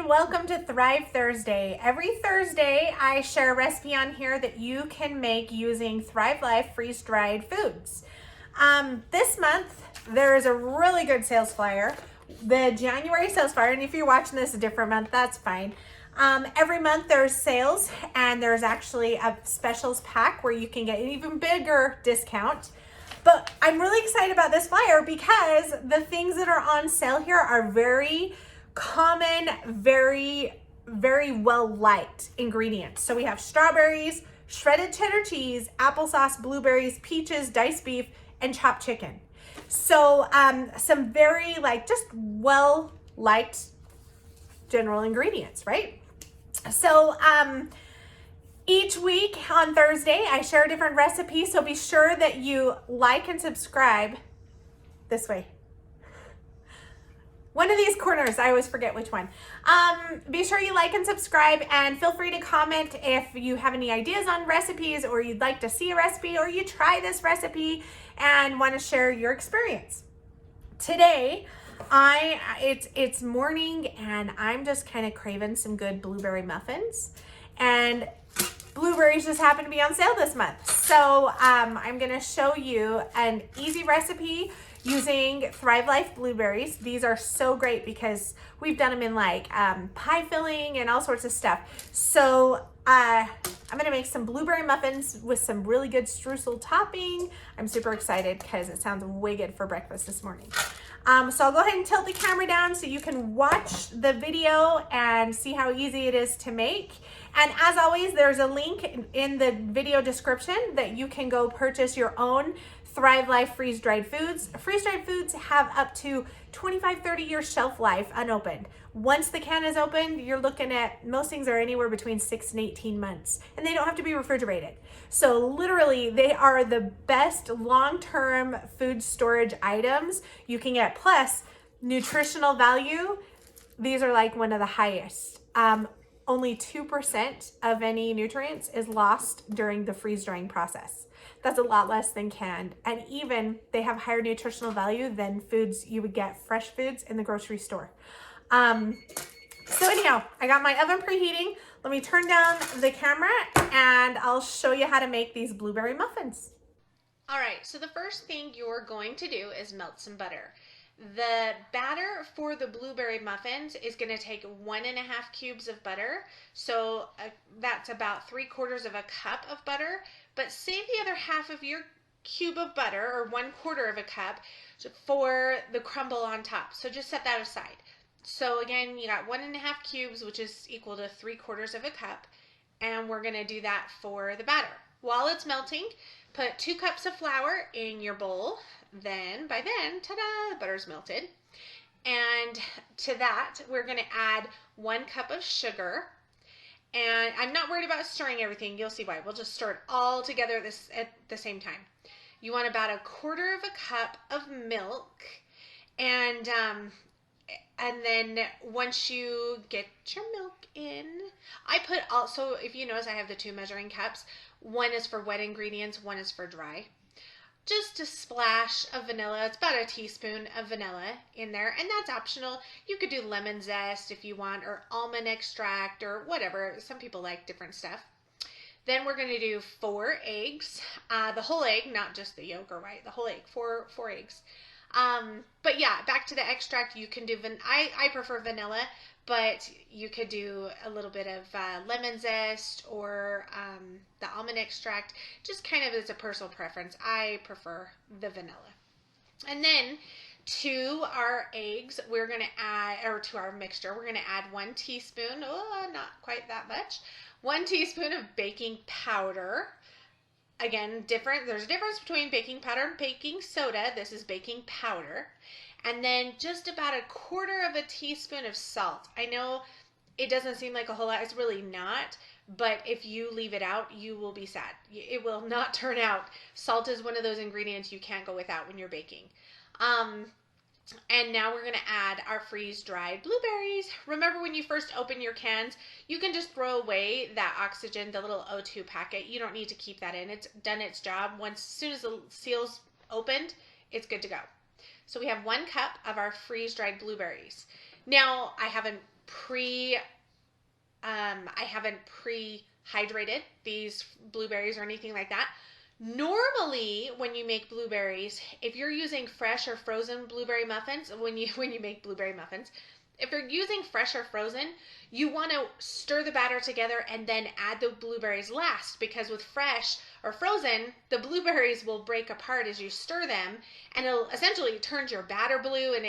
and welcome to Thrive Thursday. Every Thursday, I share a recipe on here that you can make using Thrive Life freeze-dried foods. This month, there is a really good sales flyer, the January sales flyer, and if you're watching this a different month, that's fine. Every month there's sales, and there's actually a specials pack where you can get an even bigger discount. But I'm really excited about this flyer because the things that are on sale here are very common, very well liked ingredients. So we have strawberries, shredded cheddar cheese, applesauce, blueberries, peaches, diced beef, and chopped chicken. So some very just well liked general ingredients, right? So each week on Thursday, I share a different recipe, so be sure that you like and subscribe this way. One of these corners, I always forget which one. Be sure you like and subscribe, and feel free to comment if you have any ideas on recipes, or you'd like to see a recipe, or you try this recipe and want to share your experience. Today, it's morning, and I'm just kind of craving some good blueberry muffins, and blueberries just happen to be on sale this month. So I'm gonna show you an easy recipe using Thrive Life blueberries. These are so great because we've done them in pie filling and all sorts of stuff. So I'm gonna make some blueberry muffins with some really good streusel topping. I'm super excited because it sounds way good for breakfast this morning. So I'll go ahead and tilt the camera down so you can watch the video and see how easy it is to make. And as always, there's a link in the video description that you can go purchase your own Thrive Life freeze-dried foods. Freeze-dried foods have up to 25-30 year shelf life unopened. Once the can is opened, you're looking at, most things are anywhere between 6 and 18 months, and they don't have to be refrigerated. So literally, they are the best long-term food storage items you can get. Plus, nutritional value, these are one of the highest. Only 2% of any nutrients is lost during the freeze drying process. That's a lot less than canned. And even they have higher nutritional value than foods you would get, fresh foods in the grocery store. So anyhow, I got my oven preheating. Let me turn down the camera and I'll show you how to make these blueberry muffins. All right, so the first thing you're going to do is melt some butter. The batter for the blueberry muffins is going to take 1.5 cubes of butter. So that's about 3/4 of a cup of butter, but save the other half of your cube of butter, or 1/4 of a cup, for the crumble on top. So just set that aside. So again, you got 1.5 cubes, which is equal to 3/4 of a cup. And we're going to do that for the batter. While it's melting, put 2 cups of flour in your bowl. Then, ta-da, butter's melted. And to that, we're going to add 1 cup of sugar. And I'm not worried about stirring everything. You'll see why. We'll just stir it all together at the same time. You want about 1/4 of a cup of milk. And then once you get your milk in, I put also, if you notice, I have the 2 measuring cups. One is for wet ingredients, one is for dry. Just a splash of vanilla. It's about 1 teaspoon of vanilla in there, and that's optional. You could do lemon zest if you want, or almond extract, or whatever. Some people like different stuff. Then we're going to do 4 eggs. The whole egg, not just the yolk or white, the whole egg, 4 eggs. But yeah, back to the extract, you can do, I prefer vanilla, but you could do a little bit of lemon zest or the almond extract, just kind of as a personal preference. I prefer the vanilla. And then to our eggs, we're going to add, or to our mixture, we're going to add 1 teaspoon, not quite that much, 1 teaspoon of baking powder. Again, there's a difference between baking powder and baking soda. This is baking powder. And then just about 1/4 of a teaspoon of salt. I know it doesn't seem like a whole lot. It's really not. But if you leave it out, you will be sad. It will not turn out. Salt is one of those ingredients you can't go without when you're baking. And now we're going to add our freeze-dried blueberries. Remember, when you first open your cans, you can just throw away that oxygen, the little O2 packet. You don't need to keep that in. It's done its job. As soon as the seal's opened, it's good to go. So we have 1 cup of our freeze-dried blueberries. Now, I haven't I haven't pre-hydrated these blueberries or anything like that. Normally, when you make blueberries, if you're using fresh or frozen blueberry muffins, when you make blueberry muffins, if you're using fresh or frozen, you want to stir the batter together and then add the blueberries last, because with fresh or frozen, the blueberries will break apart as you stir them, and it'll essentially turn your batter blue. And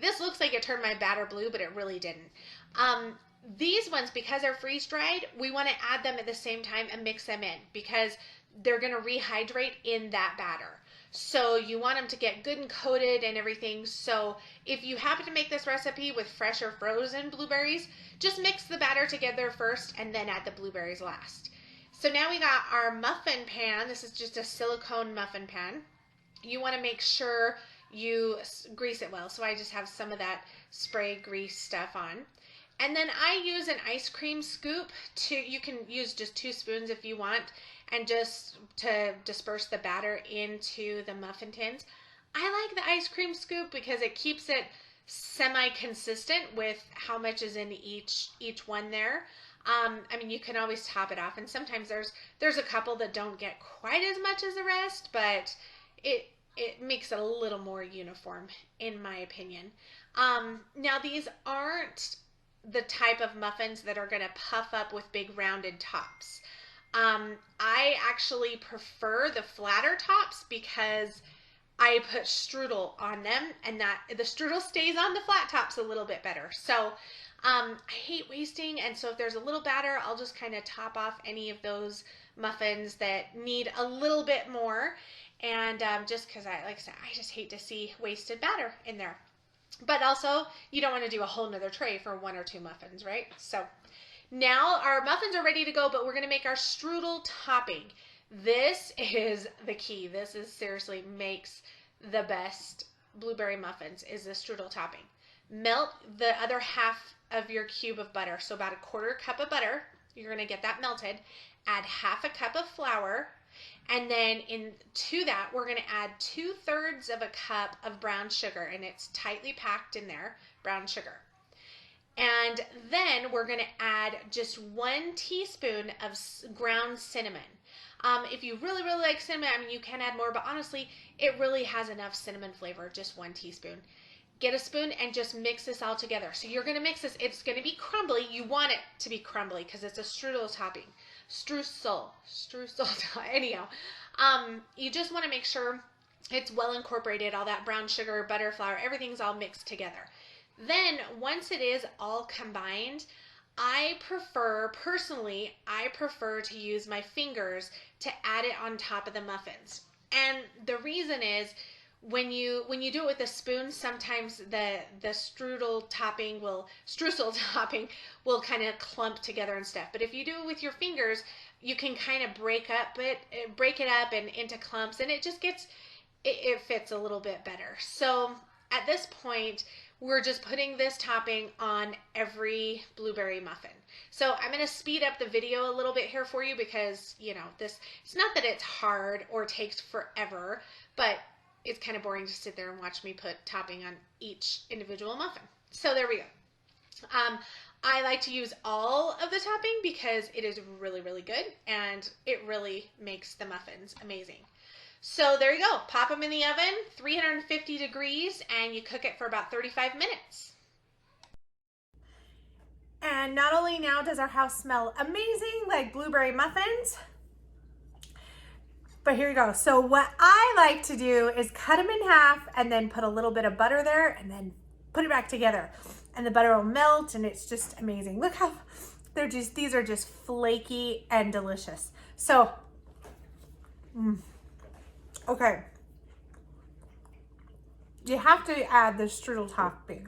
this looks like it turned my batter blue, but it really didn't. These ones, because they're freeze dried, we want to add them at the same time and mix them in, because they're going to rehydrate in that batter. So you want them to get good and coated and everything. So if you happen to make this recipe with fresh or frozen blueberries, just mix the batter together first and then add the blueberries last. So now we got our muffin pan. This is just a silicone muffin pan. You want to make sure you grease it well. So I just have some of that spray grease stuff on. And then I use an ice cream scoop you can use just 2 spoons if you want, and just to disperse the batter into the muffin tins. I like the ice cream scoop because it keeps it semi-consistent with how much is in each one there. I mean, you can always top it off, and sometimes there's a couple that don't get quite as much as the rest, but it makes it a little more uniform, in my opinion. Now, these aren't the type of muffins that are going to puff up with big rounded tops. I actually prefer the flatter tops because I put strudel on them, and that the strudel stays on the flat tops a little bit better. So I hate wasting, and so if there's a little batter, I'll just kind of top off any of those muffins that need a little bit more. And just because like I said, I just hate to see wasted batter in there. But also, you don't want to do a whole nother tray for 1 or 2 muffins, right? So now our muffins are ready to go, but we're going to make our strudel topping. This is the key. This is seriously makes the best blueberry muffins, is the strudel topping. Melt the other half of your cube of butter. So about 1/4 cup of butter. You're going to get that melted. Add 1/2 cup of flour. And then into that, we're going to add 2/3 of a cup of brown sugar, and it's tightly packed in there, brown sugar. And then we're going to add just 1 teaspoon of ground cinnamon. If you really, really like cinnamon, I mean, you can add more, but honestly, it really has enough cinnamon flavor, just 1 teaspoon. Get a spoon and just mix this all together. So you're going to mix this. It's going to be crumbly. You want it to be crumbly because it's a strudel topping. Streusel. Anyhow, you just want to make sure it's well incorporated, all that brown sugar, butter, flour, everything's all mixed together. Then once it is all combined, personally, I prefer to use my fingers to add it on top of the muffins. And the reason is, when you do it with a spoon, sometimes the streusel topping will kind of clump together and stuff. But if you do it with your fingers, you can kind of break it up and into clumps, and it just it fits a little bit better. So at this point, we're just putting this topping on every blueberry muffin. So I'm going to speed up the video a little bit here for you because, it's not that it's hard or takes forever, but it's kind of boring to sit there and watch me put topping on each individual muffin. So there we go. I like to use all of the topping because it is really, really good, and it really makes the muffins amazing. So there you go. Pop them in the oven, 350 degrees, and you cook it for about 35 minutes. And not only now does our house smell amazing, like blueberry muffins, but here you go. So what I like to do is cut them in half and then put a little bit of butter there and then put it back together. And the butter will melt, and it's just amazing. Look how these are just flaky and delicious. So, okay. You have to add the strudel topping.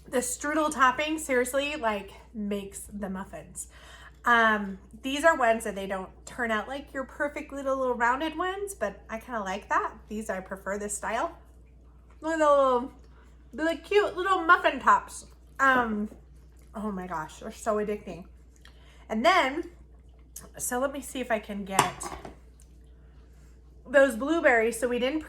The strudel topping seriously makes the muffins. These are ones that they don't turn out like your perfect little rounded ones, but I kind of like that. I prefer this style. Look at the cute little muffin tops. Oh my gosh, they're so addicting. And then, so let me see if I can get, those blueberries. So we didn't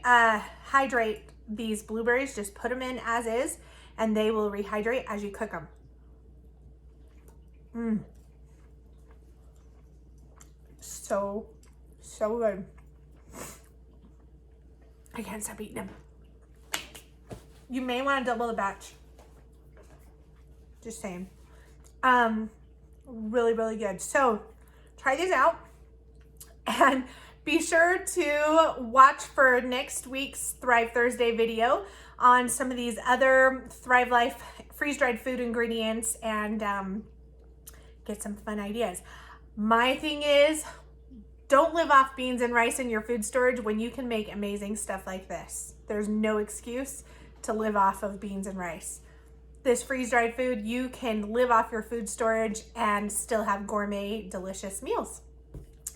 hydrate these blueberries, just put them in as is, and they will rehydrate as you cook them. So good. I can't stop eating them. You may want to double the batch. Just saying. Really, really good. So try these out, and be sure to watch for next week's Thrive Thursday video on some of these other Thrive Life freeze-dried food ingredients, and get some fun ideas. My thing is, don't live off beans and rice in your food storage when you can make amazing stuff like this. There's no excuse to live off of beans and rice. This freeze-dried food, you can live off your food storage and still have gourmet, delicious meals.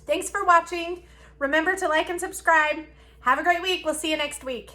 Thanks for watching. Remember to like and subscribe. Have a great week. We'll see you next week.